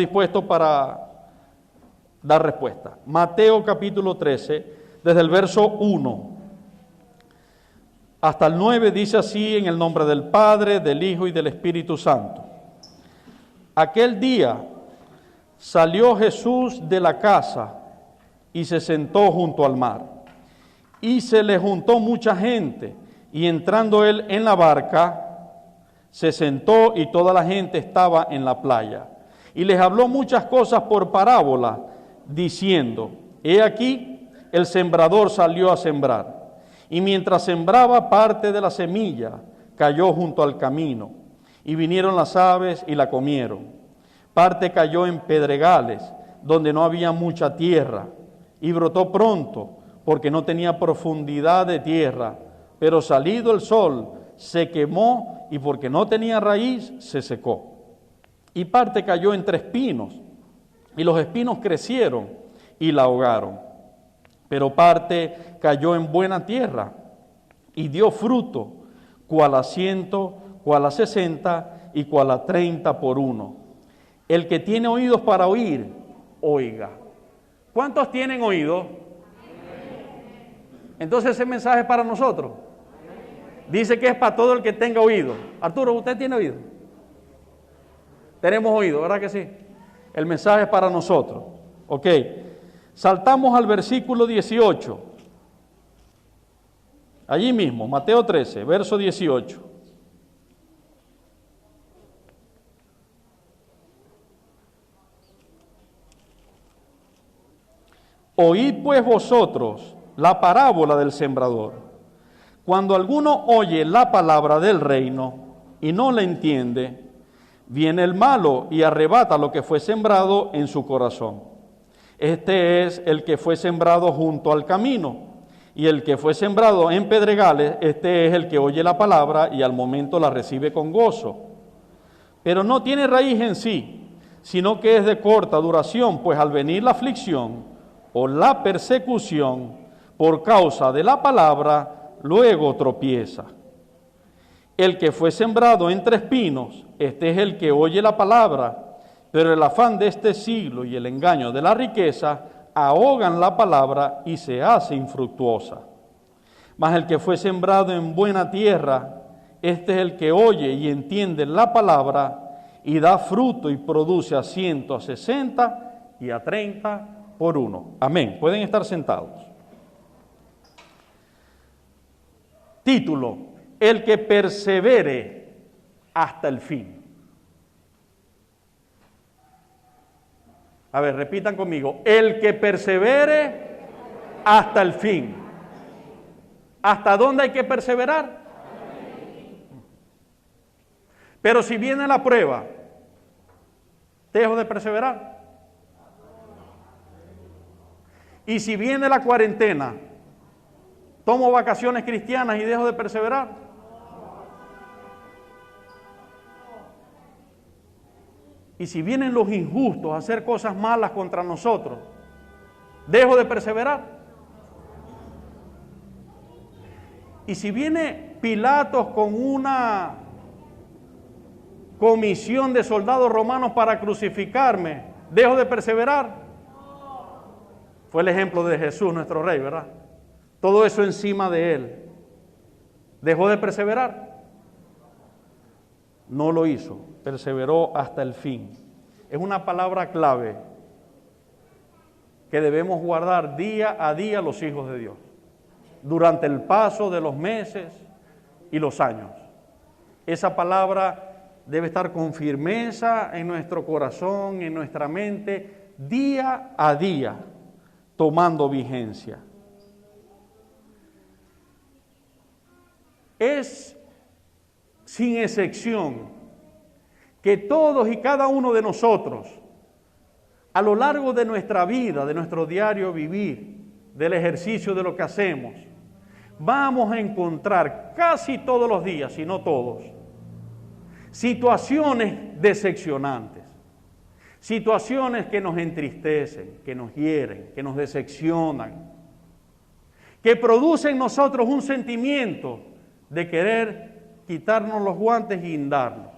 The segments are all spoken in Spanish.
dispuesto para dar respuesta. Mateo capítulo 13, desde el verso 1 hasta el 9, dice así: en el nombre del Padre, del Hijo y del Espíritu Santo. Aquel día salió Jesús de la casa y se sentó junto al mar. Y se le juntó mucha gente, y entrando él en la barca, se sentó y toda la gente estaba en la playa. Y les habló muchas cosas por parábola, diciendo: he aquí, el sembrador salió a sembrar. Y mientras sembraba, parte de la semilla cayó junto al camino, y vinieron las aves y la comieron. Parte cayó en pedregales, donde no había mucha tierra, y brotó pronto, porque no tenía profundidad de tierra. Pero salido el sol, se quemó, y porque no tenía raíz, se secó. Y parte cayó entre espinos, y los espinos crecieron y la ahogaron. Pero parte cayó en buena tierra, y dio fruto, cual a 100, cual a 60, y cual a 30 por uno. El que tiene oídos para oír, oiga. ¿Cuántos tienen oído? Entonces ese mensaje es para nosotros. Dice que es para todo el que tenga oído. Arturo, ¿usted tiene oído? Tenemos oído, ¿verdad que sí? El mensaje es para nosotros. Ok. Saltamos al versículo 18. Allí mismo, Mateo 13, verso 18. Oíd pues vosotros la parábola del sembrador. Cuando alguno oye la palabra del reino y no la entiende, viene el malo y arrebata lo que fue sembrado en su corazón. Este es el que fue sembrado junto al camino, y el que fue sembrado en pedregales, este es el que oye la palabra y al momento la recibe con gozo. Pero no tiene raíz en sí, sino que es de corta duración, pues al venir la aflicción o la persecución por causa de la palabra, luego tropieza. El que fue sembrado entre espinos, este es el que oye la palabra, pero el afán de este siglo y el engaño de la riqueza ahogan la palabra y se hace infructuosa. Mas el que fue sembrado en buena tierra, este es el que oye y entiende la palabra y da fruto y produce a 100, a 60 y a 30 por uno. Amén. Pueden estar sentados. Título: el que persevere hasta el fin. A ver, repitan conmigo: el que persevere hasta el fin. ¿Hasta dónde hay que perseverar? Pero si viene la prueba, ¿dejo de perseverar? Y si viene la cuarentena, ¿tomo vacaciones cristianas y dejo de perseverar? Y si vienen los injustos a hacer cosas malas contra nosotros, ¿dejo de perseverar? Y si viene Pilatos con una comisión de soldados romanos para crucificarme, ¿dejo de perseverar? Fue el ejemplo de Jesús, nuestro Rey, ¿verdad? Todo eso encima de Él. ¿Dejó de perseverar? No lo hizo, perseveró hasta el fin. Es una palabra clave que debemos guardar día a día los hijos de Dios, durante el paso de los meses y los años. Esa palabra debe estar con firmeza en nuestro corazón, en nuestra mente, día a día, tomando vigencia. Es sin excepción que todos y cada uno de nosotros, a lo largo de nuestra vida, de nuestro diario vivir, del ejercicio de lo que hacemos, vamos a encontrar casi todos los días, si no todos, situaciones decepcionantes, situaciones que nos entristecen, que nos hieren, que nos decepcionan, que producen en nosotros un sentimiento de querer quitarnos los guantes y guindarnos,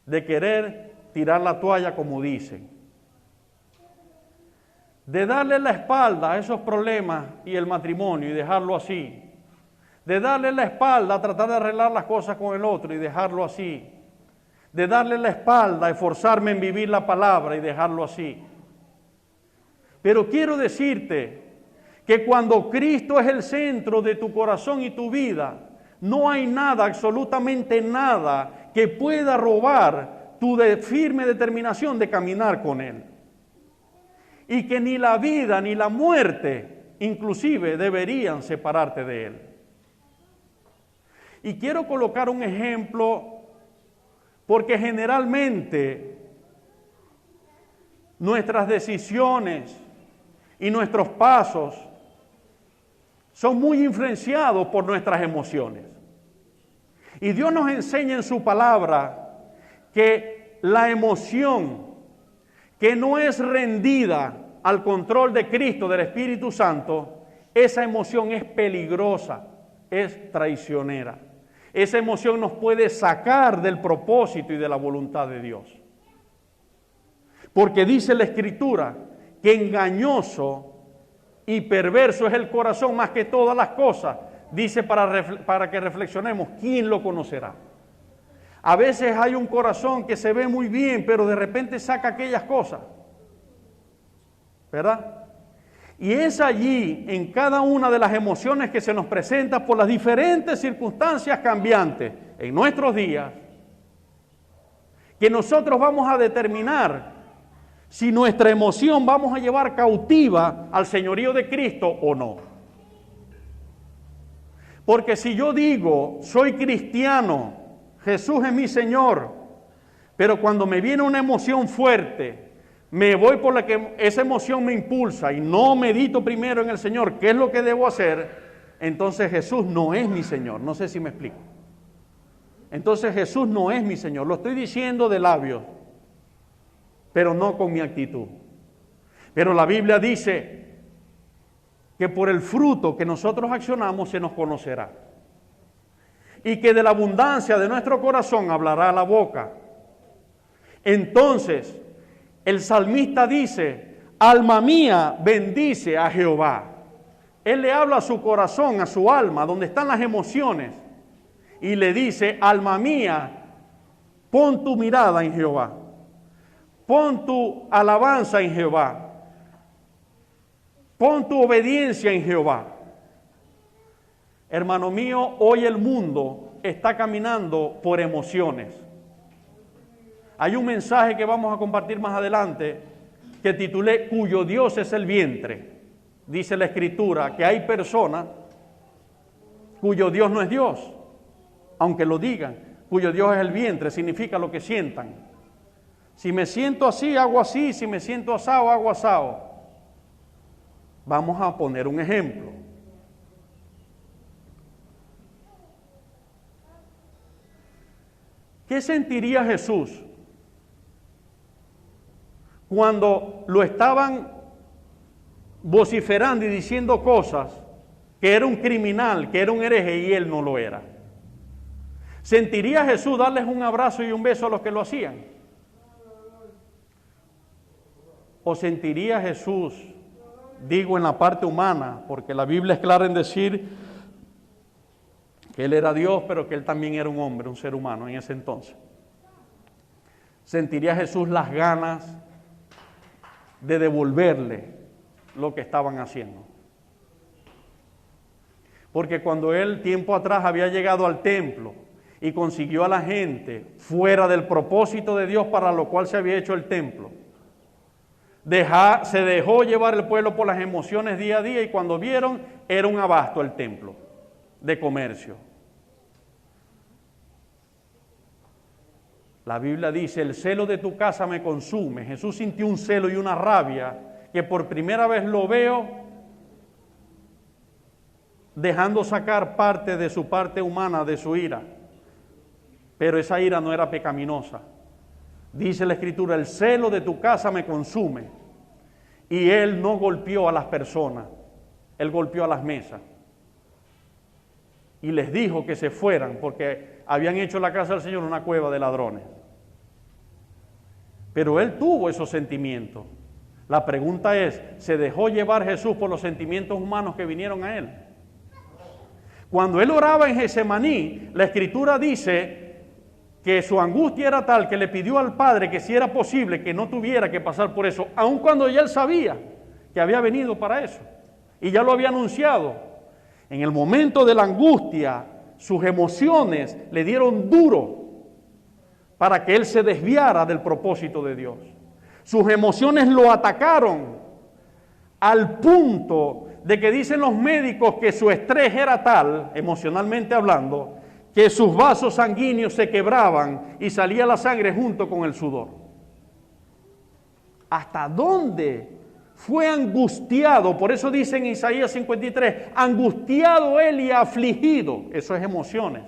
de querer tirar la toalla, como dicen, de darle la espalda a esos problemas y el matrimonio y dejarlo así, de darle la espalda a tratar de arreglar las cosas con el otro y dejarlo así, de darle la espalda a esforzarme en vivir la palabra y dejarlo así. Pero quiero decirte que cuando Cristo es el centro de tu corazón y tu vida, no hay nada, absolutamente nada, que pueda robar tu firme determinación de caminar con Él. Y que ni la vida ni la muerte, inclusive, deberían separarte de Él. Y quiero colocar un ejemplo, porque generalmente nuestras decisiones y nuestros pasos son muy influenciados por nuestras emociones. Y Dios nos enseña en su palabra que la emoción que no es rendida al control de Cristo, del Espíritu Santo, esa emoción es peligrosa, es traicionera. Esa emoción nos puede sacar del propósito y de la voluntad de Dios. Porque dice la Escritura que engañoso y perverso es el corazón más que todas las cosas. Dice para que reflexionemos, ¿quién lo conocerá? A veces hay un corazón que se ve muy bien, pero de repente saca aquellas cosas, ¿verdad? Y es allí, en cada una de las emociones que se nos presenta por las diferentes circunstancias cambiantes en nuestros días, que nosotros vamos a determinar si nuestra emoción vamos a llevar cautiva al señorío de Cristo o no. Porque si yo digo, soy cristiano, Jesús es mi Señor, pero cuando me viene una emoción fuerte, me voy por la que esa emoción me impulsa y no medito primero en el Señor, ¿qué es lo que debo hacer? Entonces Jesús no es mi Señor, no sé si me explico. Entonces Jesús no es mi Señor, lo estoy diciendo de labios, pero no con mi actitud. Pero la Biblia dice que por el fruto que nosotros accionamos se nos conocerá. Y que de la abundancia de nuestro corazón hablará la boca. Entonces, el salmista dice, alma mía, bendice a Jehová. Él le habla a su corazón, a su alma, donde están las emociones. Y le dice, alma mía, pon tu mirada en Jehová. Pon tu alabanza en Jehová. Pon tu obediencia en Jehová. Hermano mío, hoy el mundo está caminando por emociones. Hay un mensaje que vamos a compartir más adelante que titulé cuyo Dios es el vientre. Dice la Escritura que hay personas cuyo Dios no es Dios, aunque lo digan, cuyo Dios es el vientre, significa lo que sientan. Si me siento así, hago así, si me siento asado, hago asado. Vamos a poner un ejemplo. ¿Qué sentiría Jesús cuando lo estaban vociferando y diciendo cosas que era un criminal, que era un hereje y él no lo era? ¿Sentiría Jesús darles un abrazo y un beso a los que lo hacían? ¿O sentiría Jesús, digo en la parte humana, porque la Biblia es clara en decir que Él era Dios, pero que Él también era un hombre, un ser humano en ese entonces? ¿Sentiría Jesús las ganas de devolverle lo que estaban haciendo? Porque cuando Él tiempo atrás había llegado al templo y consiguió a la gente fuera del propósito de Dios para lo cual se había hecho el templo, se dejó llevar el pueblo por las emociones día a día y cuando vieron era un abasto el templo de comercio. La Biblia dice, el celo de tu casa me consume. Jesús sintió un celo y una rabia que por primera vez lo veo dejando sacar parte de su parte humana, de su ira. Pero esa ira no era pecaminosa. Dice la Escritura, el celo de tu casa me consume. Y Él no golpeó a las personas, Él golpeó a las mesas. Y les dijo que se fueran porque habían hecho la casa del Señor una cueva de ladrones. Pero Él tuvo esos sentimientos. La pregunta es, ¿se dejó llevar Jesús por los sentimientos humanos que vinieron a él? Cuando él oraba en Getsemaní, la Escritura dice que su angustia era tal que le pidió al Padre que si era posible que no tuviera que pasar por eso, aun cuando ya él sabía que había venido para eso y ya lo había anunciado. En el momento de la angustia, sus emociones le dieron duro para que él se desviara del propósito de Dios. Sus emociones lo atacaron al punto de que dicen los médicos que su estrés era tal, emocionalmente hablando, que sus vasos sanguíneos se quebraban y salía la sangre junto con el sudor. ¿Hasta dónde fue angustiado? Por eso dice en Isaías 53, angustiado él y afligido. Eso es emociones.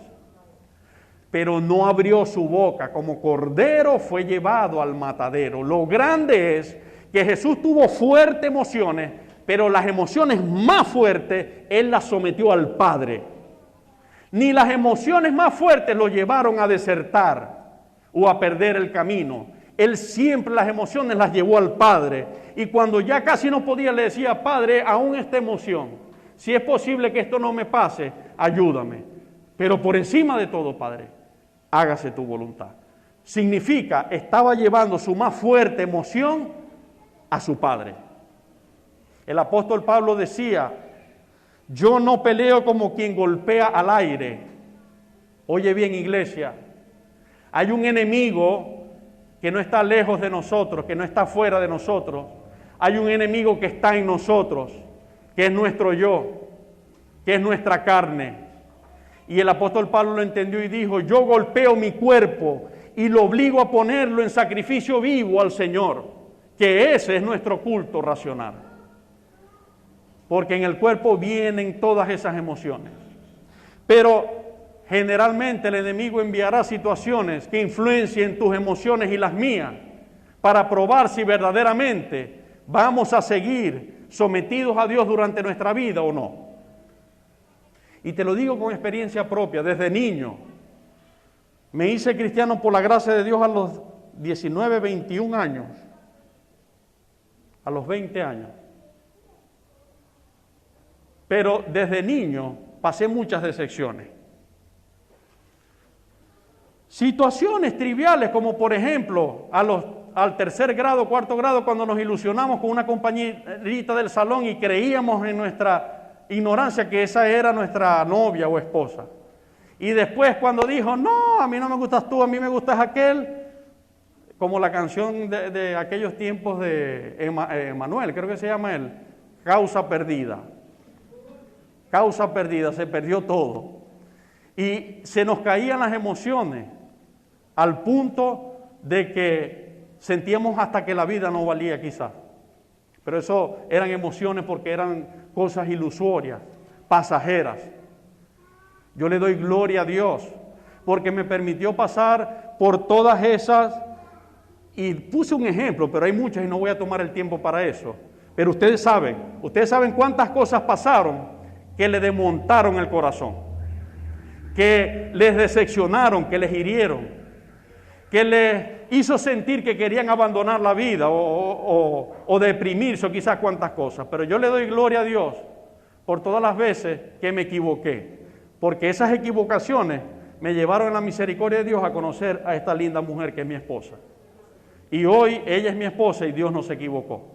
Pero no abrió su boca, como cordero fue llevado al matadero. Lo grande es que Jesús tuvo fuertes emociones, pero las emociones más fuertes, Él las sometió al Padre. Ni las emociones más fuertes lo llevaron a desertar o a perder el camino. Él siempre las emociones las llevó al Padre. Y cuando ya casi no podía, le decía, Padre, aún esta emoción, si es posible que esto no me pase, ayúdame. Pero por encima de todo, Padre, hágase tu voluntad. Significa, estaba llevando su más fuerte emoción a su Padre. El apóstol Pablo decía, yo no peleo como quien golpea al aire. Oye bien, iglesia, hay un enemigo que no está lejos de nosotros, que no está fuera de nosotros. Hay un enemigo que está en nosotros, que es nuestro yo, que es nuestra carne. Y el apóstol Pablo lo entendió y dijo, yo golpeo mi cuerpo y lo obligo a ponerlo en sacrificio vivo al Señor, que ese es nuestro culto racional. Porque en el cuerpo vienen todas esas emociones. Pero generalmente el enemigo enviará situaciones que influencien tus emociones y las mías para probar si verdaderamente vamos a seguir sometidos a Dios durante nuestra vida o no. Y te lo digo con experiencia propia, desde niño. Me hice cristiano por la gracia de Dios a los 19, 21 años. A los 20 años. Pero desde niño pasé muchas decepciones. Situaciones triviales como por ejemplo al tercer grado, cuarto grado, cuando nos ilusionamos con una compañerita del salón y creíamos en nuestra ignorancia que esa era nuestra novia o esposa. Y después cuando dijo, no, a mí no me gustas tú, a mí me gustas aquel, como la canción de aquellos tiempos de Emanuel, creo que se llama él, Causa Perdida. Causa perdida, se perdió todo. Y se nos caían las emociones al punto de que sentíamos hasta que la vida no valía quizás. Pero eso eran emociones porque eran cosas ilusorias, pasajeras. Yo le doy gloria a Dios porque me permitió pasar por todas esas y puse un ejemplo, pero hay muchas y no voy a tomar el tiempo para eso. Pero ustedes saben cuántas cosas pasaron que le desmontaron el corazón, que les decepcionaron, que les hirieron, que les hizo sentir que querían abandonar la vida o deprimirse o quizás cuantas cosas. Pero yo le doy gloria a Dios por todas las veces que me equivoqué, porque esas equivocaciones me llevaron en la misericordia de Dios a conocer a esta linda mujer que es mi esposa. Y hoy ella es mi esposa y Dios no se equivocó,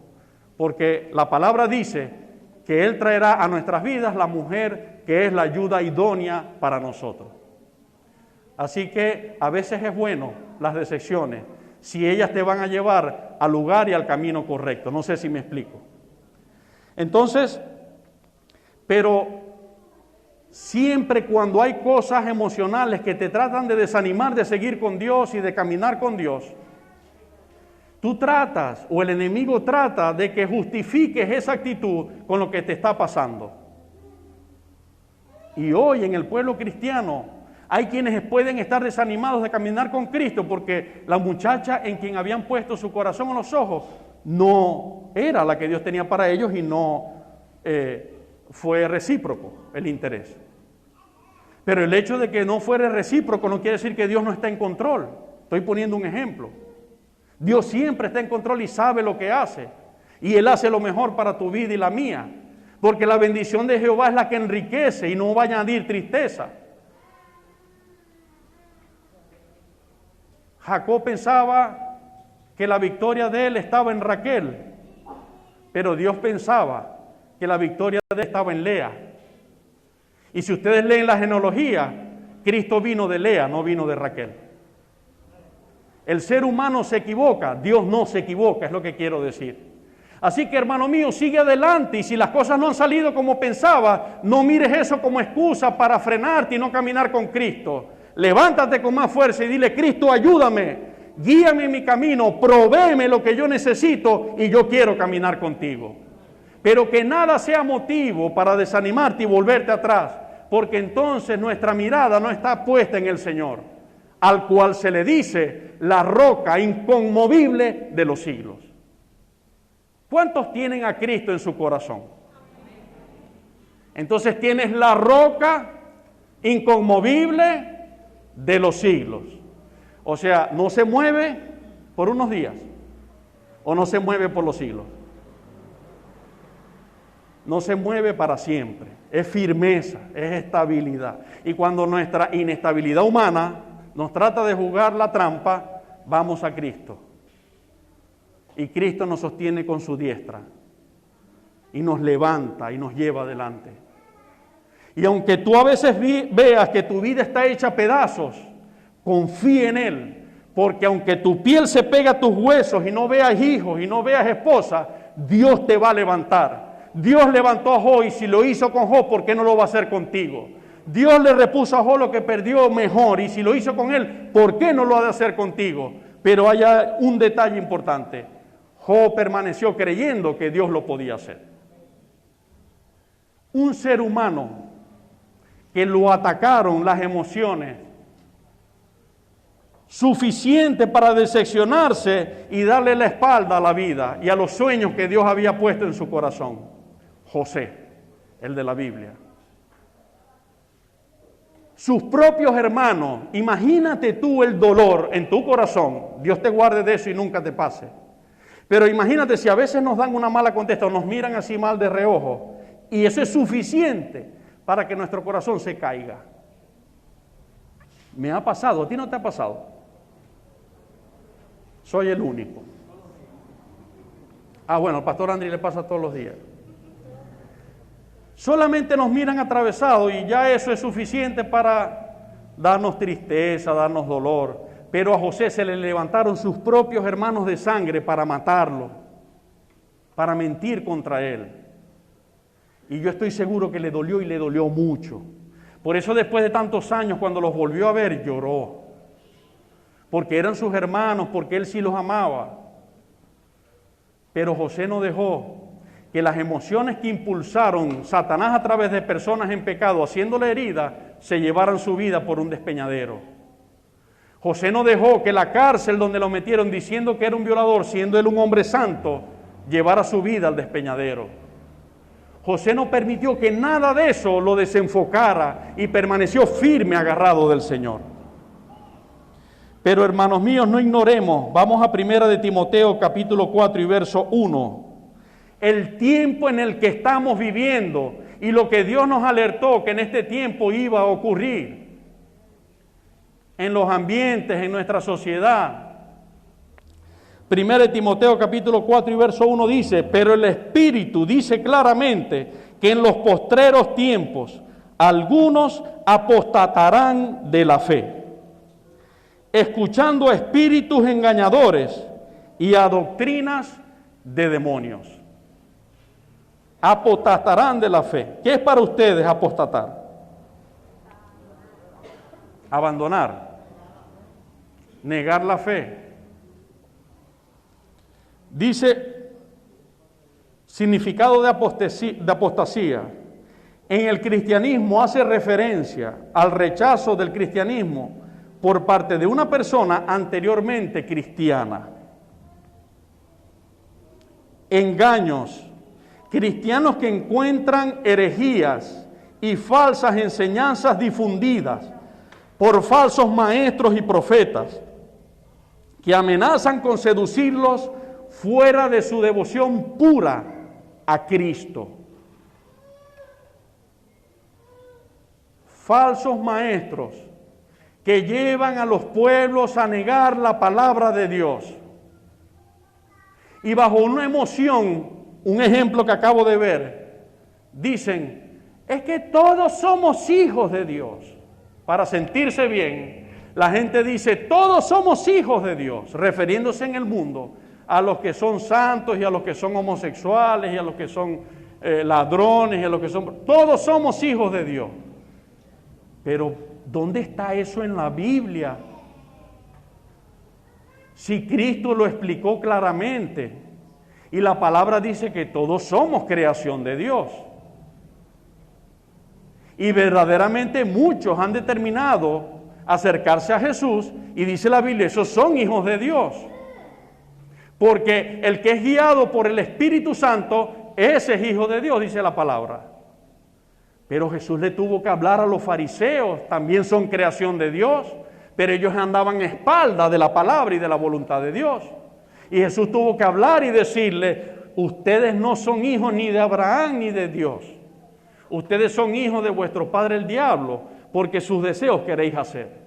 porque la palabra dice que Él traerá a nuestras vidas la mujer que es la ayuda idónea para nosotros. Así que a veces es bueno las decepciones, si ellas te van a llevar al lugar y al camino correcto. No sé si me explico. Entonces, pero siempre cuando hay cosas emocionales que te tratan de desanimar de seguir con Dios y de caminar con Dios, tú tratas, o el enemigo trata de que justifiques esa actitud con lo que te está pasando. Y hoy en el pueblo cristiano hay quienes pueden estar desanimados de caminar con Cristo porque la muchacha en quien habían puesto su corazón en los ojos no era la que Dios tenía para ellos y no fue recíproco el interés. Pero el hecho de que no fuera recíproco no quiere decir que Dios no está en control. Estoy poniendo un ejemplo. Dios siempre está en control y sabe lo que hace. Y Él hace lo mejor para tu vida y la mía. Porque la bendición de Jehová es la que enriquece y no va a añadir tristeza. Jacob pensaba que la victoria de él estaba en Raquel, pero Dios pensaba que la victoria de él estaba en Lea. Y si ustedes leen la genealogía, Cristo vino de Lea, no vino de Raquel. El ser humano se equivoca, Dios no se equivoca, es lo que quiero decir. Así que, hermano mío, sigue adelante, y si las cosas no han salido como pensaba, no mires eso como excusa para frenarte y no caminar con Cristo. Levántate con más fuerza y dile: Cristo, ayúdame, guíame en mi camino, provéeme lo que yo necesito y yo quiero caminar contigo. Pero que nada sea motivo para desanimarte y volverte atrás, porque entonces nuestra mirada no está puesta en el Señor, al cual se le dice la roca inconmovible de los siglos. ¿Cuántos tienen a Cristo en su corazón? Entonces tienes la roca inconmovible de los siglos. O sea, no se mueve por unos días o no se mueve por los siglos. No se mueve para siempre. Es firmeza, es estabilidad. Y cuando nuestra inestabilidad humana nos trata de jugar la trampa, vamos a Cristo. Y Cristo nos sostiene con su diestra y nos levanta y nos lleva adelante. Y aunque tú a veces veas que tu vida está hecha a pedazos, confía en Él, porque aunque tu piel se pega a tus huesos y no veas hijos y no veas esposa, Dios te va a levantar. Dios levantó a Job, y si lo hizo con Job, ¿por qué no lo va a hacer contigo? Dios le repuso a Job lo que perdió mejor, y si lo hizo con él, ¿por qué no lo ha de hacer contigo? Pero hay un detalle importante: Job permaneció creyendo que Dios lo podía hacer. Un ser humano que lo atacaron las emociones, suficiente para decepcionarse y darle la espalda a la vida y a los sueños que Dios había puesto en su corazón. José, el de la Biblia. Sus propios hermanos, imagínate tú el dolor en tu corazón. Dios te guarde de eso y nunca te pase. Pero imagínate si a veces nos dan una mala contesta o nos miran así mal de reojo, y eso es suficiente para que nuestro corazón se caiga. Me ha pasado, ¿a ti no te ha pasado? Soy el único. Bueno, al pastor Andrés le pasa todos los días. Solamente nos miran atravesados y ya eso es suficiente para darnos tristeza, darnos dolor. Pero a José se le levantaron sus propios hermanos de sangre para matarlo, para mentir contra él. Y yo estoy seguro que le dolió, y le dolió mucho. Por eso después de tantos años, cuando los volvió a ver, lloró. Porque eran sus hermanos, porque él sí los amaba. Pero José no dejó que las emociones que impulsaron Satanás a través de personas en pecado, haciéndole herida, se llevaran su vida por un despeñadero. José no dejó que la cárcel donde lo metieron diciendo que era un violador, siendo él un hombre santo, llevara su vida al despeñadero. José no permitió que nada de eso lo desenfocara y permaneció firme, agarrado del Señor. Pero, hermanos míos, no ignoremos, vamos a 1 de Timoteo capítulo 4 y verso 1, el tiempo en el que estamos viviendo y lo que Dios nos alertó que en este tiempo iba a ocurrir en los ambientes, en nuestra sociedad. 1 de Timoteo capítulo 4 y verso 1 dice: pero el Espíritu dice claramente que en los postreros tiempos algunos apostatarán de la fe, escuchando a espíritus engañadores y a doctrinas de demonios. Apostatarán de la fe. ¿Qué es para ustedes apostatar? Abandonar, negar la fe. Dice, significado de apostasía. En el cristianismo hace referencia al rechazo del cristianismo por parte de una persona anteriormente cristiana. Engaños, cristianos que encuentran herejías y falsas enseñanzas difundidas por falsos maestros y profetas que amenazan con seducirlos fuera de su devoción pura a Cristo. Falsos maestros que llevan a los pueblos a negar la palabra de Dios. Y bajo una emoción, un ejemplo que acabo de ver, dicen, es que todos somos hijos de Dios. Para sentirse bien, la gente dice, todos somos hijos de Dios, refiriéndose en el mundo a los que son santos y a los que son homosexuales y a los que son ladrones y a los que son... Todos somos hijos de Dios. Pero, ¿dónde está eso en la Biblia? Si Cristo lo explicó claramente y la palabra dice que todos somos creación de Dios. Y verdaderamente muchos han determinado acercarse a Jesús y dice la Biblia, esos son hijos de Dios. Porque el que es guiado por el Espíritu Santo, ese es hijo de Dios, dice la palabra. Pero Jesús le tuvo que hablar a los fariseos, también son creación de Dios, pero ellos andaban a espaldas de la palabra y de la voluntad de Dios. Y Jesús tuvo que hablar y decirle, ustedes no son hijos ni de Abraham ni de Dios. Ustedes son hijos de vuestro padre el diablo, porque sus deseos queréis hacer.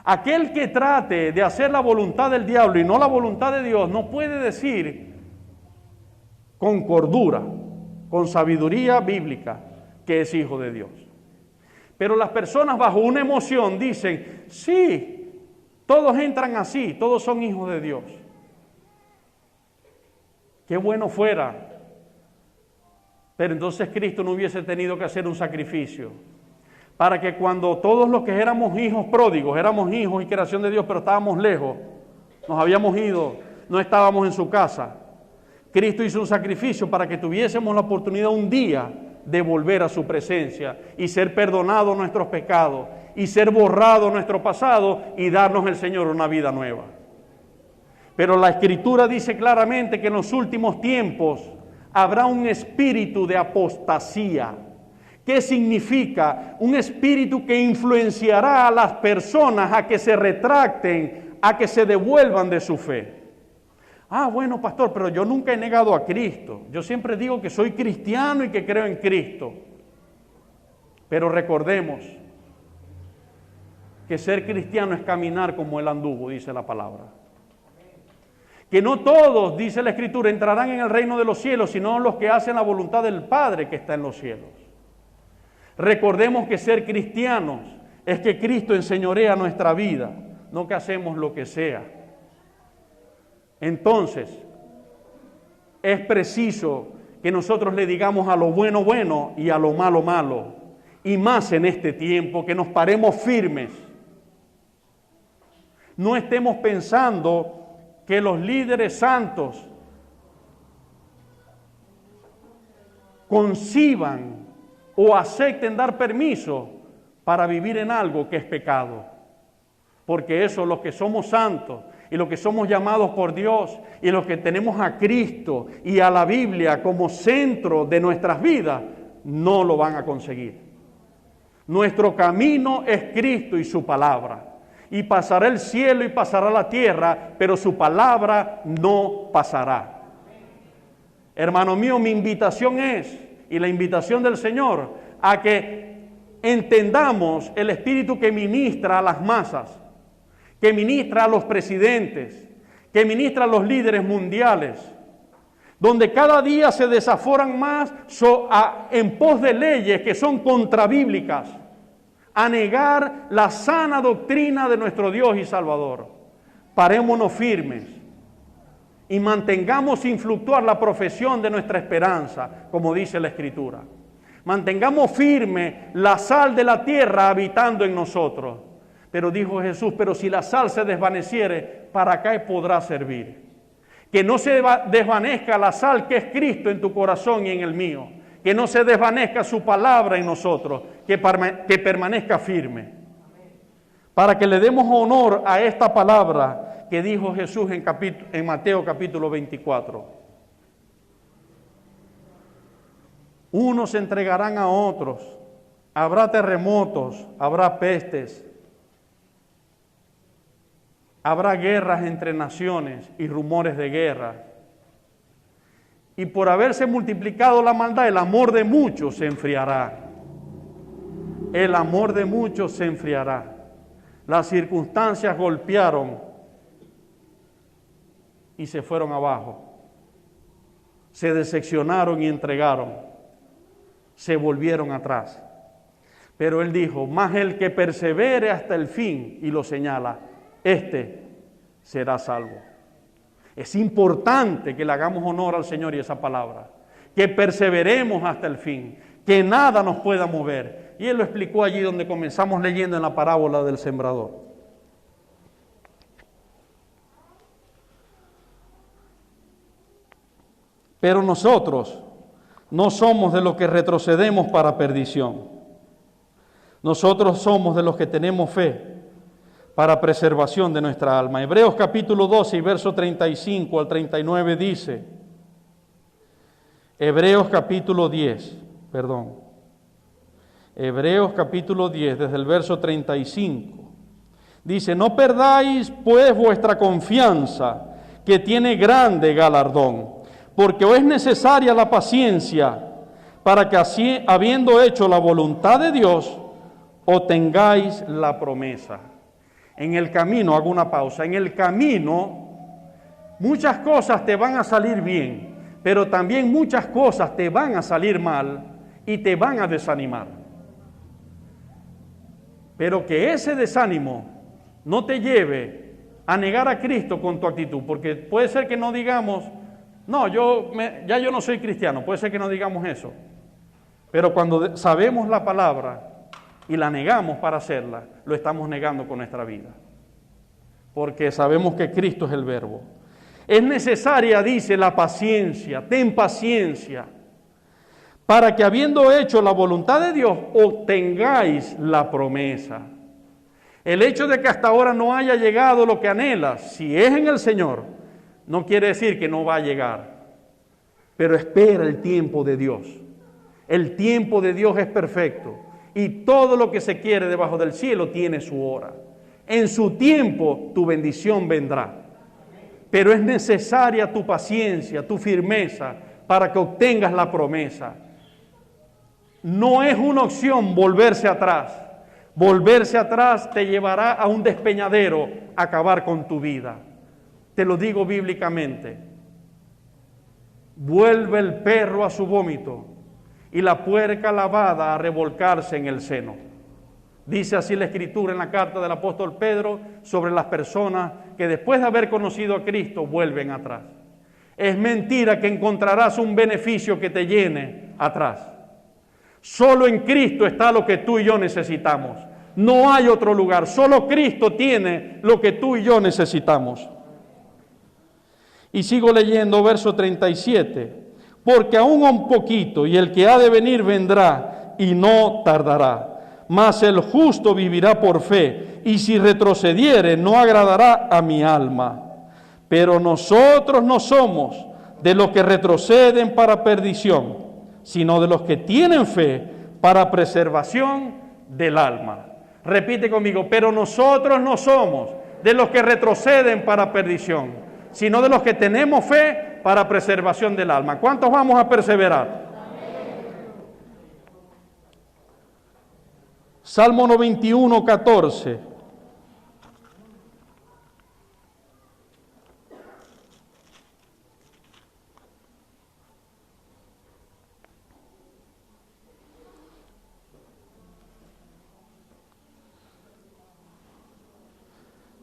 Aquel que trate de hacer la voluntad del diablo y no la voluntad de Dios, no puede decir con cordura, con sabiduría bíblica, que es hijo de Dios. Pero las personas bajo una emoción dicen, sí, todos entran así, todos son hijos de Dios. Qué bueno fuera. Pero entonces Cristo no hubiese tenido que hacer un sacrificio para que cuando todos los que éramos hijos pródigos, éramos hijos y creación de Dios, pero estábamos lejos, nos habíamos ido, no estábamos en su casa, Cristo hizo un sacrificio para que tuviésemos la oportunidad un día de volver a su presencia y ser perdonados nuestros pecados y ser borrado nuestro pasado y darnos el Señor una vida nueva. Pero la Escritura dice claramente que en los últimos tiempos habrá un espíritu de apostasía. ¿Qué significa? Un espíritu que influenciará a las personas a que se retracten, a que se devuelvan de su fe. Ah, bueno, pastor, pero yo nunca he negado a Cristo. Yo siempre digo que soy cristiano y que creo en Cristo. Pero recordemos que ser cristiano es caminar como Él anduvo, dice la palabra. Que no todos, dice la Escritura, entrarán en el reino de los cielos, sino los que hacen la voluntad del Padre que está en los cielos. Recordemos que ser cristianos es que Cristo enseñorea nuestra vida, no que hacemos lo que sea. Entonces, es preciso que nosotros le digamos a lo bueno, bueno y a lo malo, malo. Y más en este tiempo, que nos paremos firmes. No estemos pensando que los líderes santos conciban o acepten dar permiso para vivir en algo que es pecado. Porque eso, los que somos santos y los que somos llamados por Dios y los que tenemos a Cristo y a la Biblia como centro de nuestras vidas, no lo van a conseguir. Nuestro camino es Cristo y su palabra. Y pasará el cielo y pasará la tierra, pero su palabra no pasará. Hermano mío, mi invitación es, y la invitación del Señor, a que entendamos el espíritu que ministra a las masas, que ministra a los presidentes, que ministra a los líderes mundiales, donde cada día se desaforan más en pos de leyes que son contrabíblicas, a negar la sana doctrina de nuestro Dios y Salvador. Parémonos firmes y mantengamos sin fluctuar la profesión de nuestra esperanza, como dice la Escritura. Mantengamos firme la sal de la tierra habitando en nosotros. Pero dijo Jesús, pero si la sal se desvaneciere, ¿para qué podrá servir? Que no se desvanezca la sal que es Cristo en tu corazón y en el mío. Que no se desvanezca su palabra en nosotros, que permanezca firme. Para que le demos honor a esta palabra que dijo Jesús en Mateo capítulo 24. Unos se entregarán a otros, habrá terremotos, habrá pestes. Habrá guerras entre naciones y rumores de guerra. Y por haberse multiplicado la maldad, el amor de muchos se enfriará. El amor de muchos se enfriará. Las circunstancias golpearon y se fueron abajo. Se decepcionaron y entregaron. Se volvieron atrás. Pero él dijo, más el que persevere hasta el fin, y lo señala, este será salvo. Es importante que le hagamos honor al Señor y esa palabra, que perseveremos hasta el fin, que nada nos pueda mover. Y él lo explicó allí donde comenzamos leyendo en la parábola del sembrador. Pero nosotros no somos de los que retrocedemos para perdición. Nosotros somos de los que tenemos fe para preservación de nuestra alma. Hebreos capítulo 12 y verso 35 al 39 dice, Hebreos capítulo 10, desde el verso 35, dice, no perdáis pues vuestra confianza, que tiene grande galardón, porque os es necesaria la paciencia, para que así, habiendo hecho la voluntad de Dios, obtengáis la promesa. En el camino, hago una pausa, en el camino muchas cosas te van a salir bien, pero también muchas cosas te van a salir mal y te van a desanimar. Pero que ese desánimo no te lleve a negar a Cristo con tu actitud, porque puede ser que no digamos, no, yo no soy cristiano, puede ser que no digamos eso, pero cuando sabemos la palabra y la negamos para hacerla, lo estamos negando con nuestra vida, porque sabemos que Cristo es el verbo. Es necesaria, dice, la paciencia, ten paciencia, para que habiendo hecho la voluntad de Dios, obtengáis la promesa. El hecho de que hasta ahora no haya llegado lo que anhelas, si es en el Señor, no quiere decir que no va a llegar, pero espera el tiempo de Dios. El tiempo de Dios es perfecto y todo lo que se quiere debajo del cielo tiene su hora. En su tiempo tu bendición vendrá, pero es necesaria tu paciencia, tu firmeza para que obtengas la promesa. No es una opción volverse atrás. Volverse atrás te llevará a un despeñadero, a acabar con tu vida. Te lo digo bíblicamente. Vuelve el perro a su vómito y la puerca lavada a revolcarse en el seno. Dice así la Escritura en la carta del apóstol Pedro sobre las personas que después de haber conocido a Cristo vuelven atrás. Es mentira que encontrarás un beneficio que te llene atrás. Solo en Cristo está lo que tú y yo necesitamos. No hay otro lugar. Solo Cristo tiene lo que tú y yo necesitamos. Y sigo leyendo verso 37. Porque aún un poquito y el que ha de venir vendrá y no tardará. Mas el justo vivirá por fe, y si retrocediere no agradará a mi alma. Pero nosotros no somos de los que retroceden para perdición, sino de los que tienen fe para preservación del alma. Repite conmigo, pero nosotros no somos de los que retroceden para perdición, sino de los que tenemos fe para preservación del alma. ¿Cuántos vamos a perseverar? Salmo 91, 14.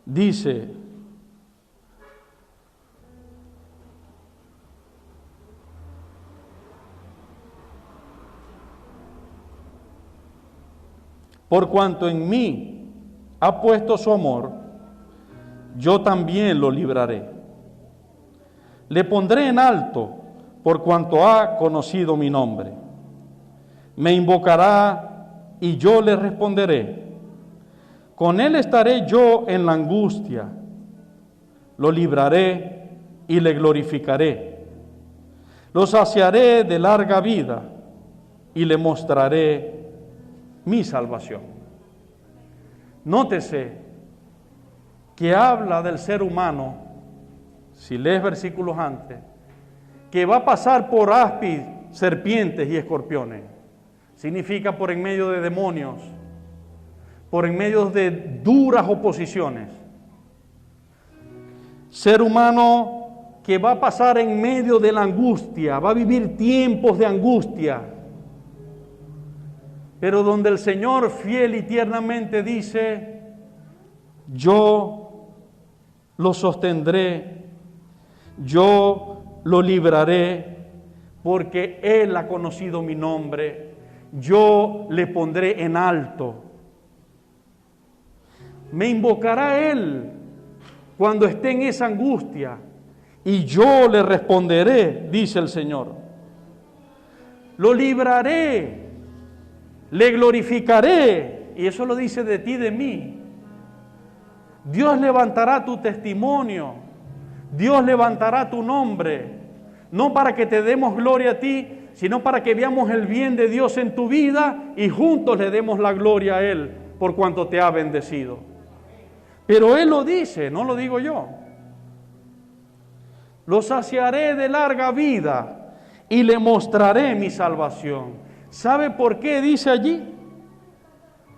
Dice, por cuanto en mí ha puesto su amor, yo también lo libraré. Le pondré en alto por cuanto ha conocido mi nombre. Me invocará y yo le responderé. Con él estaré yo en la angustia. Lo libraré y le glorificaré. Lo saciaré de larga vida y le mostraré mi salvación. Nótese que habla del ser humano, si lees versículos antes, que va a pasar por áspides, serpientes y escorpiones. Significa por en medio de demonios, por en medio de duras oposiciones. Ser humano que va a pasar en medio de la angustia, va a vivir tiempos de angustia, pero donde el Señor fiel y tiernamente dice: yo lo sostendré, yo lo libraré, porque Él ha conocido mi nombre, yo le pondré en alto. Me invocará Él cuando esté en esa angustia, y yo le responderé, dice el Señor. Lo libraré, le glorificaré, y eso lo dice de ti, de mí. Dios levantará tu testimonio, Dios levantará tu nombre, no para que te demos gloria a ti, sino para que veamos el bien de Dios en tu vida y juntos le demos la gloria a Él por cuanto te ha bendecido. Pero Él lo dice, no lo digo yo. Lo saciaré de larga vida y le mostraré mi salvación. ¿Sabe por qué dice allí?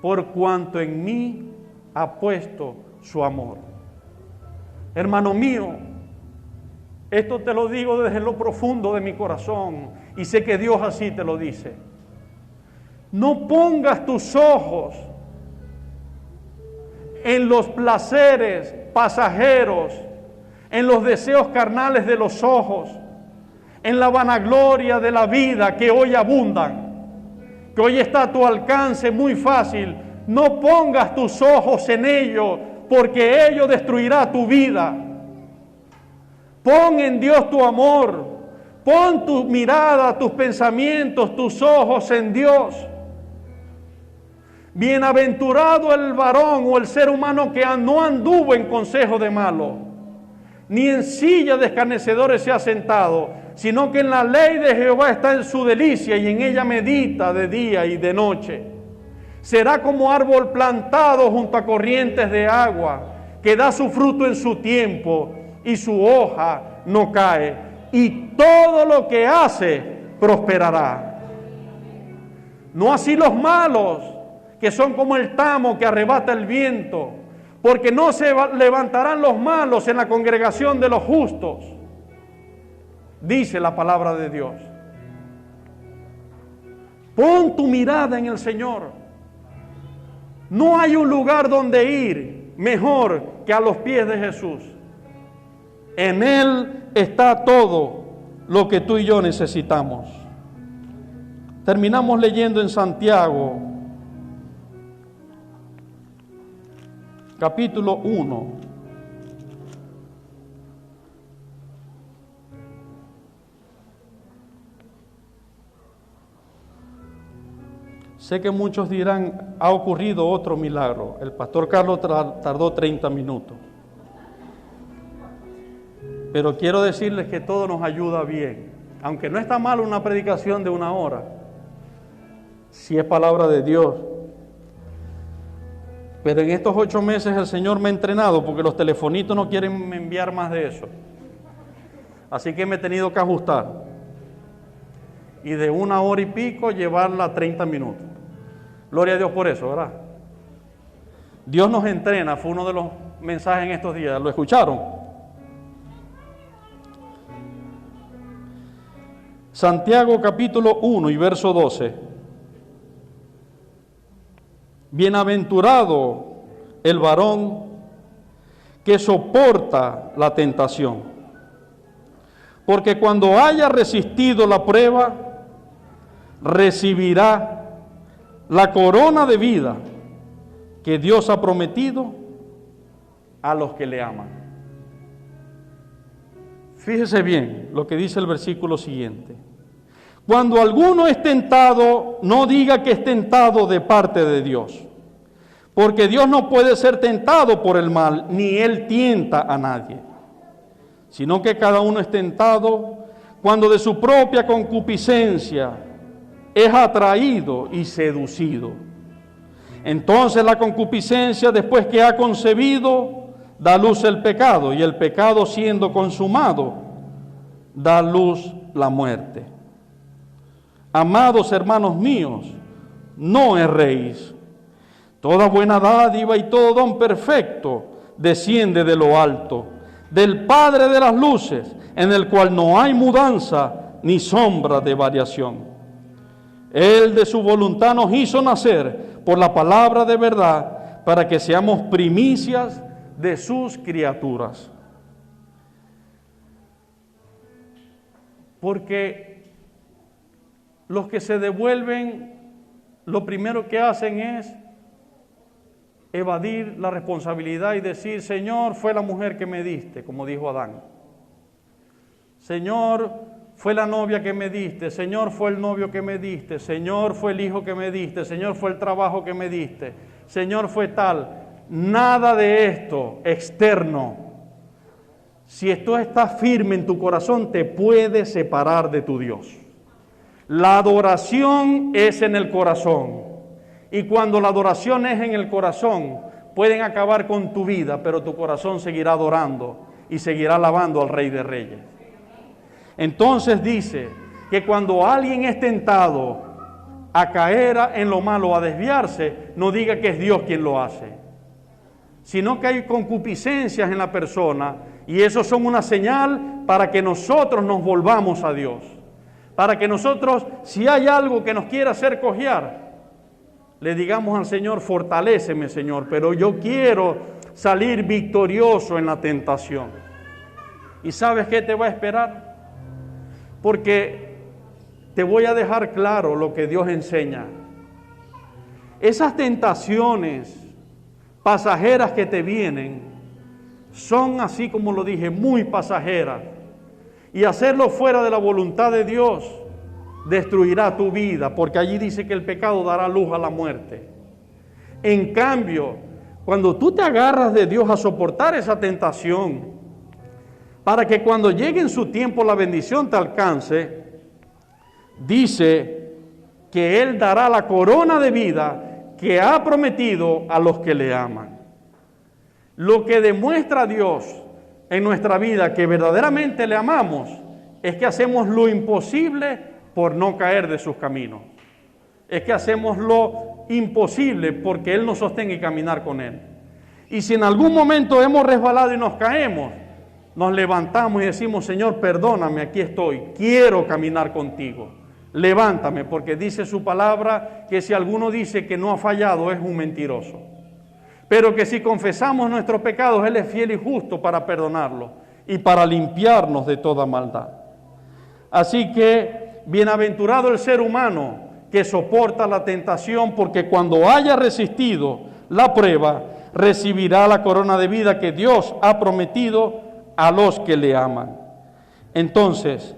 Por cuanto en mí ha puesto su amor. Hermano mío, esto te lo digo desde lo profundo de mi corazón y sé que Dios así te lo dice. No pongas tus ojos en los placeres pasajeros, en los deseos carnales de los ojos, en la vanagloria de la vida que hoy abundan, que hoy está a tu alcance muy fácil. No pongas tus ojos en ello, porque ello destruirá tu vida. Pon en Dios tu amor, pon tu mirada, tus pensamientos, tus ojos en Dios. Bienaventurado el varón o el ser humano que no anduvo en consejo de malo, ni en silla de escarnecedores se ha sentado, sino que en la ley de Jehová está en su delicia y en ella medita de día y de noche. Será como árbol plantado junto a corrientes de agua, que da su fruto en su tiempo y su hoja no cae, y todo lo que hace prosperará. No así los malos, que son como el tamo que arrebata el viento, porque no se levantarán los malos en la congregación de los justos, dice la palabra de Dios. Pon tu mirada en el Señor. No hay un lugar donde ir mejor que a los pies de Jesús. En Él está todo lo que tú y yo necesitamos. Terminamos leyendo en Santiago, capítulo 1. Sé que muchos dirán, ha ocurrido otro milagro. El pastor Carlos tardó 30 minutos. Pero quiero decirles que todo nos ayuda bien. Aunque no está mal una predicación de 1 hora, si es palabra de Dios. Pero en estos 8 meses el Señor me ha entrenado, porque los telefonitos no quieren enviar más de eso. Así que me he tenido que ajustar. Y de 1 hora y pico llevarla a 30 minutos. Gloria a Dios por eso, ¿verdad? Dios nos entrena, fue uno de los mensajes en estos días. ¿Lo escucharon? Santiago capítulo 1 y verso 12. Bienaventurado el varón que soporta la tentación, porque cuando haya resistido la prueba, recibirá la corona de vida que Dios ha prometido a los que le aman. Fíjese bien lo que dice el versículo siguiente. Cuando alguno es tentado, no diga que es tentado de parte de Dios, porque Dios no puede ser tentado por el mal, ni Él tienta a nadie, sino que cada uno es tentado cuando de su propia concupiscencia es atraído y seducido. Entonces la concupiscencia, después que ha concebido, da luz el pecado, y el pecado siendo consumado, da luz la muerte. Amados hermanos míos, no erréis. Toda buena dádiva y todo don perfecto desciende de lo alto, del Padre de las luces, en el cual no hay mudanza ni sombra de variación. Él de su voluntad nos hizo nacer por la palabra de verdad, para que seamos primicias de sus criaturas. Porque los que se devuelven, lo primero que hacen es evadir la responsabilidad y decir: Señor, fue la mujer que me diste, como dijo Adán. Señor, fue la novia que me diste. Señor, fue el novio que me diste. Señor, fue el hijo que me diste. Señor, fue el trabajo que me diste. Señor, fue tal. Nada de esto externo, si esto está firme en tu corazón, te puede separar de tu Dios. La adoración es en el corazón. Y cuando la adoración es en el corazón, pueden acabar con tu vida, pero tu corazón seguirá adorando y seguirá alabando al Rey de Reyes. Entonces dice que cuando alguien es tentado a caer en lo malo, a desviarse, no diga que es Dios quien lo hace, sino que hay concupiscencias en la persona, y eso son una señal para que nosotros nos volvamos a Dios. Para que nosotros, si hay algo que nos quiera hacer cojear, le digamos al Señor: fortaléceme, Señor, pero yo quiero salir victorioso en la tentación. ¿Y sabes qué te va a esperar? Porque te voy a dejar claro lo que Dios enseña. Esas tentaciones pasajeras que te vienen son, así como lo dije, muy pasajeras. Y hacerlo fuera de la voluntad de Dios destruirá tu vida, porque allí dice que el pecado dará luz a la muerte. En cambio, cuando tú te agarras de Dios a soportar esa tentación, para que cuando llegue en su tiempo la bendición te alcance, dice que Él dará la corona de vida que ha prometido a los que le aman. Lo que demuestra Dios en nuestra vida que verdaderamente le amamos es que hacemos lo imposible por no caer de sus caminos. Es que hacemos lo imposible porque Él nos sostenga y caminar con Él. Y si en algún momento hemos resbalado y nos caemos, nos levantamos y decimos: Señor, perdóname, aquí estoy, quiero caminar contigo. Levántame, porque dice su palabra que si alguno dice que no ha fallado es un mentiroso. Pero que si confesamos nuestros pecados, Él es fiel y justo para perdonarlos y para limpiarnos de toda maldad. Así que bienaventurado el ser humano que soporta la tentación, porque cuando haya resistido la prueba, recibirá la corona de vida que Dios ha prometido a los que le aman. Entonces,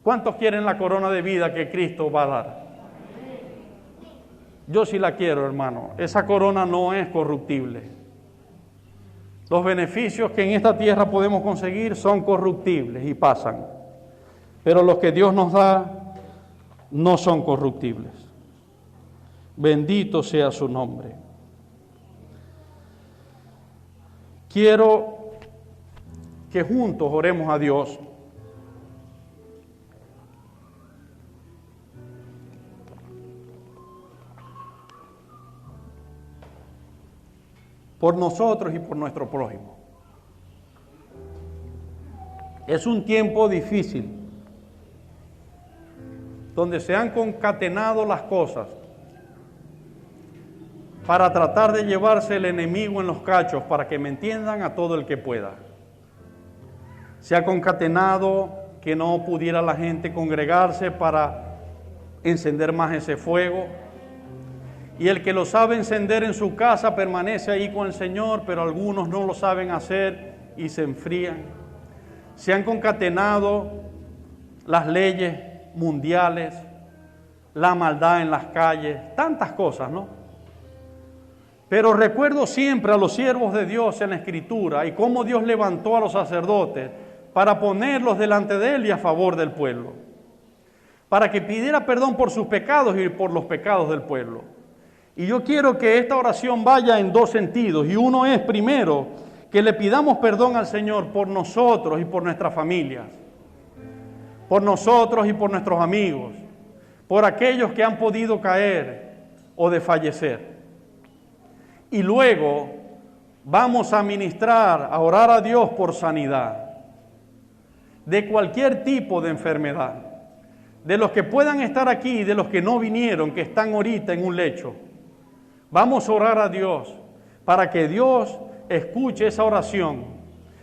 ¿cuántos quieren la corona de vida que Cristo va a dar? Yo sí la quiero, hermano. Esa corona no es corruptible. Los beneficios que en esta tierra podemos conseguir son corruptibles y pasan. Pero los que Dios nos da no son corruptibles. Bendito sea su nombre. Quiero que juntos oremos a Dios por nosotros y por nuestro prójimo. Es un tiempo difícil, donde se han concatenado las cosas para tratar de llevarse el enemigo en los cachos, para que me entiendan, a todo el que pueda. Se ha concatenado que no pudiera la gente congregarse para encender más ese fuego. Y el que lo sabe encender en su casa permanece ahí con el Señor, pero algunos no lo saben hacer y se enfrían. Se han concatenado las leyes mundiales, la maldad en las calles, tantas cosas, ¿no? Pero recuerdo siempre a los siervos de Dios en la Escritura y cómo Dios levantó a los sacerdotes para ponerlos delante de Él y a favor del pueblo, para que pidiera perdón por sus pecados y por los pecados del pueblo. Y yo quiero que esta oración vaya en dos sentidos. Y uno es, primero, que le pidamos perdón al Señor por nosotros y por nuestras familias, por nosotros y por nuestros amigos, por aquellos que han podido caer o desfallecer. Y luego vamos a ministrar, a orar a Dios por sanidad de cualquier tipo de enfermedad, de los que puedan estar aquí y de los que no vinieron, que están ahorita en un lecho. Vamos a orar a Dios para que Dios escuche esa oración.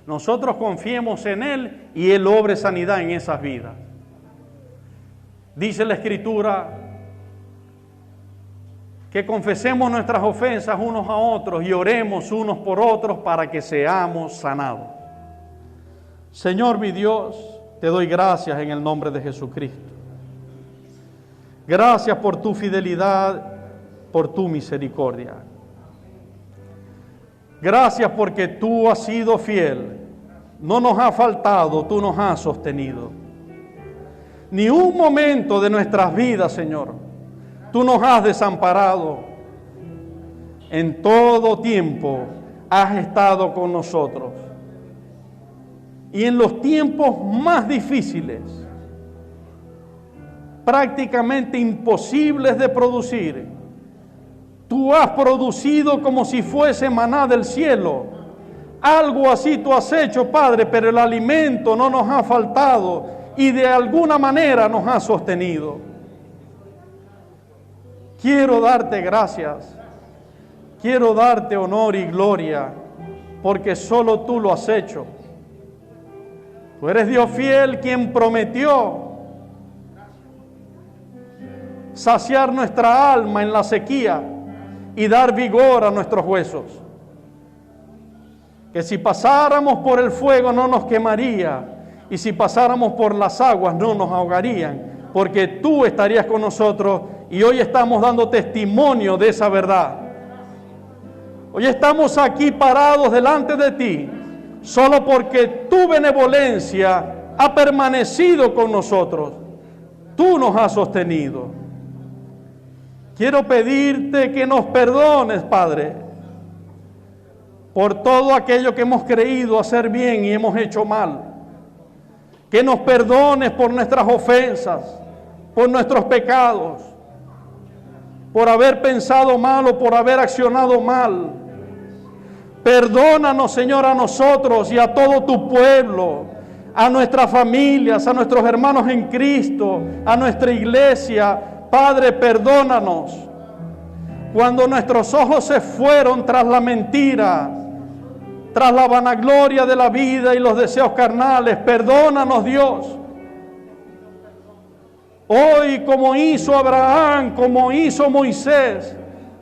Nosotros confiemos en Él y Él obre sanidad en esas vidas. Dice la Escritura que confesemos nuestras ofensas unos a otros y oremos unos por otros para que seamos sanados. Señor mi Dios, te doy gracias en el nombre de Jesucristo. Gracias por tu fidelidad, por tu misericordia. Gracias porque tú has sido fiel. No nos ha faltado, tú nos has sostenido. Ni un momento de nuestras vidas, Señor, tú nos has desamparado. En todo tiempo has estado con nosotros. Y en los tiempos más difíciles, prácticamente imposibles de producir, tú has producido como si fuese maná del cielo. Algo así tú has hecho, Padre, pero el alimento no nos ha faltado y de alguna manera nos ha sostenido. Quiero darte gracias, quiero darte honor y gloria, porque solo tú lo has hecho. Tú eres Dios fiel, quien prometió saciar nuestra alma en la sequía y dar vigor a nuestros huesos. Que si pasáramos por el fuego no nos quemaría, y si pasáramos por las aguas no nos ahogarían, porque tú estarías con nosotros, y hoy estamos dando testimonio de esa verdad. Hoy estamos aquí parados delante de ti, solo porque tu benevolencia ha permanecido con nosotros. Tú nos has sostenido. Quiero pedirte que nos perdones, Padre, por todo aquello que hemos creído hacer bien y hemos hecho mal. Que nos perdones por nuestras ofensas, por nuestros pecados, por haber pensado mal o por haber accionado mal. Perdónanos, Señor, a nosotros y a todo tu pueblo, a nuestras familias, a nuestros hermanos en Cristo, a nuestra iglesia. Padre, perdónanos. Cuando nuestros ojos se fueron tras la mentira, tras la vanagloria de la vida y los deseos carnales, perdónanos, Dios. Hoy, como hizo Abraham, como hizo Moisés,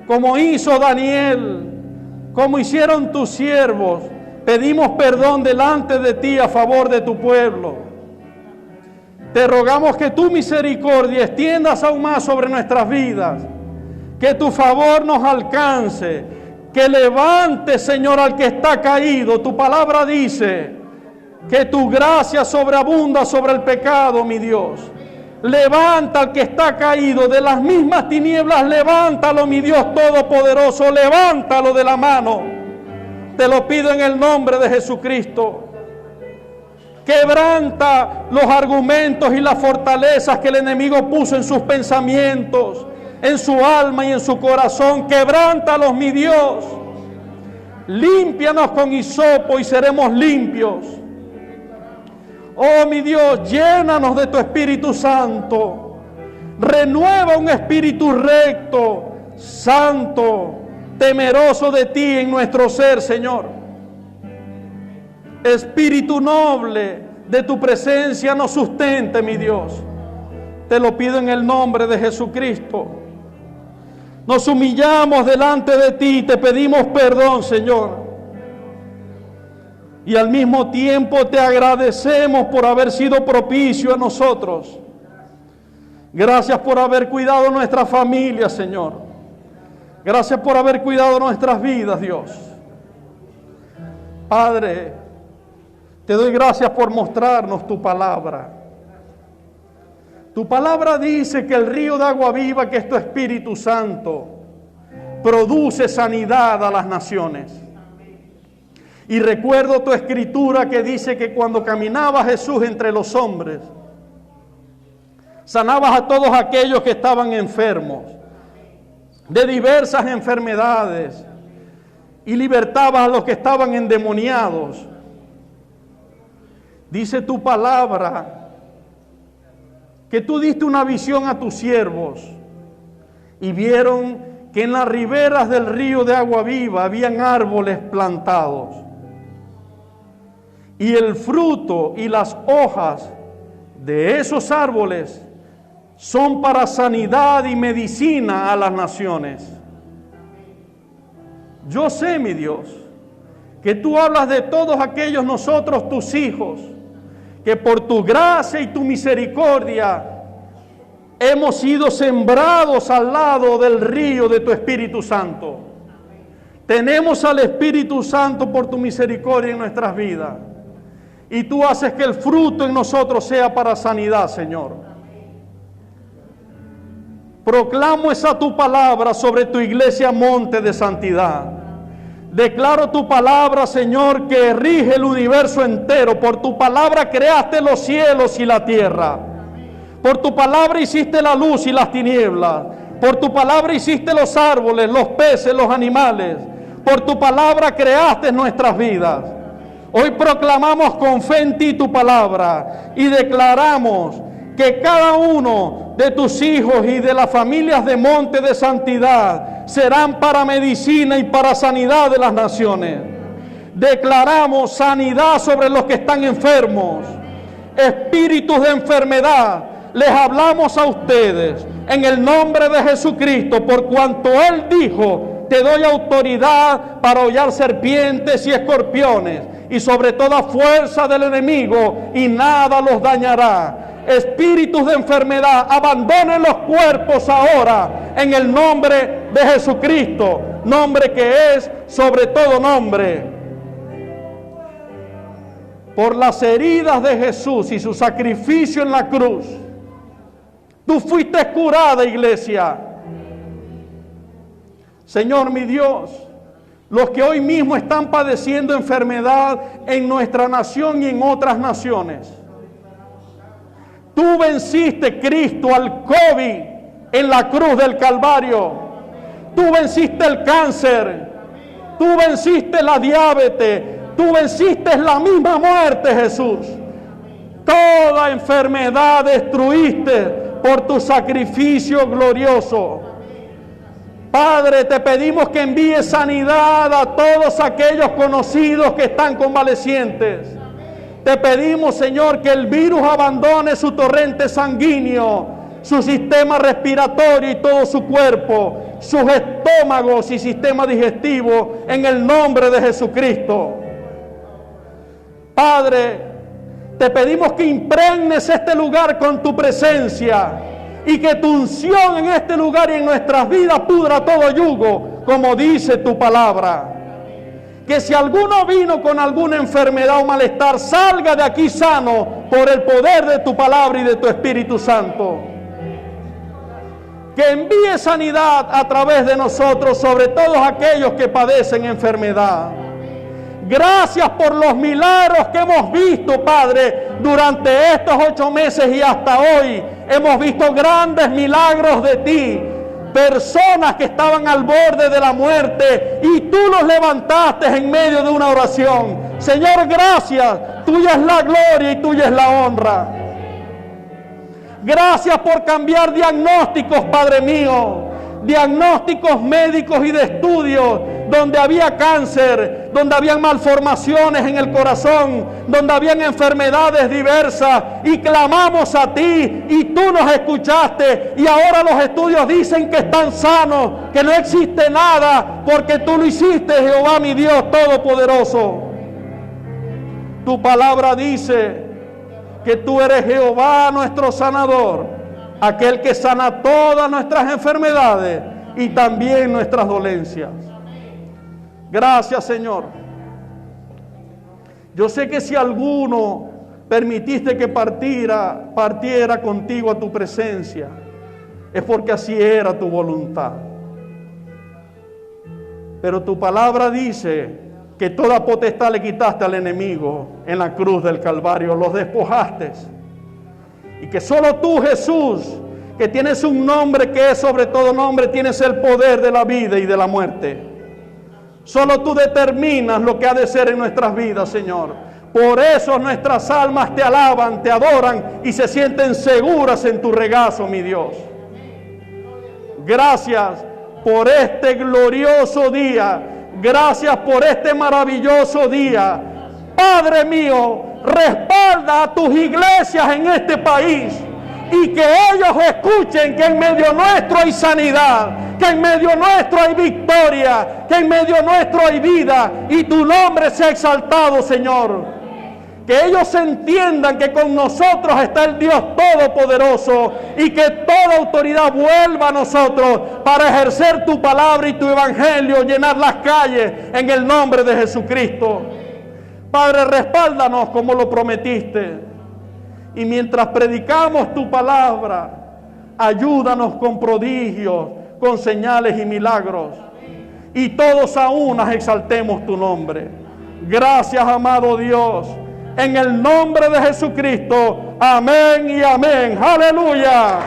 como hizo Daniel, como hicieron tus siervos, pedimos perdón delante de ti a favor de tu pueblo. Te rogamos que tu misericordia extiendas aún más sobre nuestras vidas, que tu favor nos alcance, que levante, Señor, al que está caído. Tu palabra dice que tu gracia sobreabunda sobre el pecado, mi Dios. Levanta al que está caído de las mismas tinieblas, levántalo, mi Dios todopoderoso, levántalo de la mano. Te lo pido en el nombre de Jesucristo. Quebranta los argumentos y las fortalezas que el enemigo puso en sus pensamientos, en su alma y en su corazón. Quebrántalos, mi Dios. Límpianos con hisopo y seremos limpios. Oh, mi Dios, llénanos de tu Espíritu Santo. Renueva un espíritu recto, santo, temeroso de ti en nuestro ser, Señor. Espíritu noble de tu presencia nos sustente, mi Dios. Te lo pido en el nombre de Jesucristo. Nos humillamos delante de ti y te pedimos perdón, Señor. Y al mismo tiempo te agradecemos por haber sido propicio a nosotros. Gracias por haber cuidado nuestra familia, Señor. Gracias por haber cuidado nuestras vidas, Dios. Padre, te doy gracias por mostrarnos tu palabra. Tu palabra dice que el río de agua viva, que es tu Espíritu Santo, produce sanidad a las naciones. Y recuerdo tu escritura que dice que cuando caminaba Jesús entre los hombres, sanabas a todos aquellos que estaban enfermos de diversas enfermedades y libertabas a los que estaban endemoniados. Dice tu palabra que tú diste una visión a tus siervos y vieron que en las riberas del río de agua viva habían árboles plantados y el fruto y las hojas de esos árboles son para sanidad y medicina a las naciones. Yo sé, mi Dios, que tú hablas de todos aquellos nosotros, tus hijos, que por tu gracia y tu misericordia hemos sido sembrados al lado del río de tu Espíritu Santo. Tenemos al Espíritu Santo por tu misericordia en nuestras vidas. Y tú haces que el fruto en nosotros sea para sanidad, Señor. Proclamo esa tu palabra sobre tu iglesia, monte de santidad. Declaro tu palabra, Señor, que rige el universo entero. Por tu palabra creaste los cielos y la tierra. Por tu palabra hiciste la luz y las tinieblas. Por tu palabra hiciste los árboles, los peces, los animales. Por tu palabra creaste nuestras vidas. Hoy proclamamos con fe en ti tu palabra y declaramos que cada uno de tus hijos y de las familias de Monte de Santidad serán para medicina y para sanidad de las naciones. Declaramos sanidad sobre los que están enfermos, espíritus de enfermedad. Les hablamos a ustedes en el nombre de Jesucristo, por cuanto Él dijo: te doy autoridad para hollar serpientes y escorpiones y sobre toda fuerza del enemigo, y nada los dañará. Espíritus de enfermedad, abandonen los cuerpos ahora en el nombre de Jesucristo, nombre que es sobre todo nombre. Por las heridas de Jesús y su sacrificio en la cruz, tú fuiste curada, iglesia. Señor mi Dios, los que hoy mismo están padeciendo enfermedad en nuestra nación y en otras naciones, tú venciste, Cristo, al COVID en la cruz del Calvario. Tú venciste el cáncer. Tú venciste la diabetes. Tú venciste la misma muerte, Jesús. Toda enfermedad destruiste por tu sacrificio glorioso. Padre, te pedimos que envíes sanidad a todos aquellos conocidos que están convalecientes. Te pedimos, Señor, que el virus abandone su torrente sanguíneo, su sistema respiratorio y todo su cuerpo, sus estómagos y sistema digestivo, en el nombre de Jesucristo. Padre, te pedimos que impregnes este lugar con tu presencia y que tu unción en este lugar y en nuestras vidas pudra todo yugo, como dice tu palabra. Que si alguno vino con alguna enfermedad o malestar, salga de aquí sano por el poder de tu palabra y de tu Espíritu Santo. Que envíe sanidad a través de nosotros sobre todos aquellos que padecen enfermedad. Gracias por los milagros que hemos visto, Padre, durante estos 8 meses y hasta hoy. Hemos visto grandes milagros de ti. Personas que estaban al borde de la muerte y tú los levantaste en medio de una oración. Señor, gracias. Tuya es la gloria y tuya es la honra. Gracias por cambiar diagnósticos, Padre mío. Diagnósticos médicos y de estudios donde había cáncer, donde habían malformaciones en el corazón, donde habían enfermedades diversas, y clamamos a ti y tú nos escuchaste, y ahora los estudios dicen que están sanos, que no existe nada, porque tú lo hiciste, Jehová mi Dios Todopoderoso. Tu palabra dice que tú eres Jehová nuestro sanador, aquel que sana todas nuestras enfermedades y también nuestras dolencias. Gracias, Señor. Yo sé que si alguno permitiste que partiera contigo a tu presencia, es porque así era tu voluntad. Pero tu palabra dice que toda potestad le quitaste al enemigo en la cruz del Calvario, los despojaste. Y que solo tú, Jesús, que tienes un nombre que es sobre todo nombre, tienes el poder de la vida y de la muerte. Solo tú determinas lo que ha de ser en nuestras vidas, Señor. Por eso nuestras almas te alaban, te adoran y se sienten seguras en tu regazo, mi Dios. Gracias por este glorioso día. Gracias por este maravilloso día. Padre mío, respalda a tus iglesias en este país y que ellos escuchen que en medio nuestro hay sanidad, que en medio nuestro hay victoria, que en medio nuestro hay vida y tu nombre sea exaltado, Señor. Que ellos entiendan que con nosotros está el Dios Todopoderoso y que toda autoridad vuelva a nosotros para ejercer tu palabra y tu evangelio, llenar las calles en el nombre de Jesucristo. Padre, respáldanos como lo prometiste. Y mientras predicamos tu palabra, ayúdanos con prodigios, con señales y milagros. Y todos a unas exaltemos tu nombre. Gracias, amado Dios. En el nombre de Jesucristo. Amén y amén. Aleluya.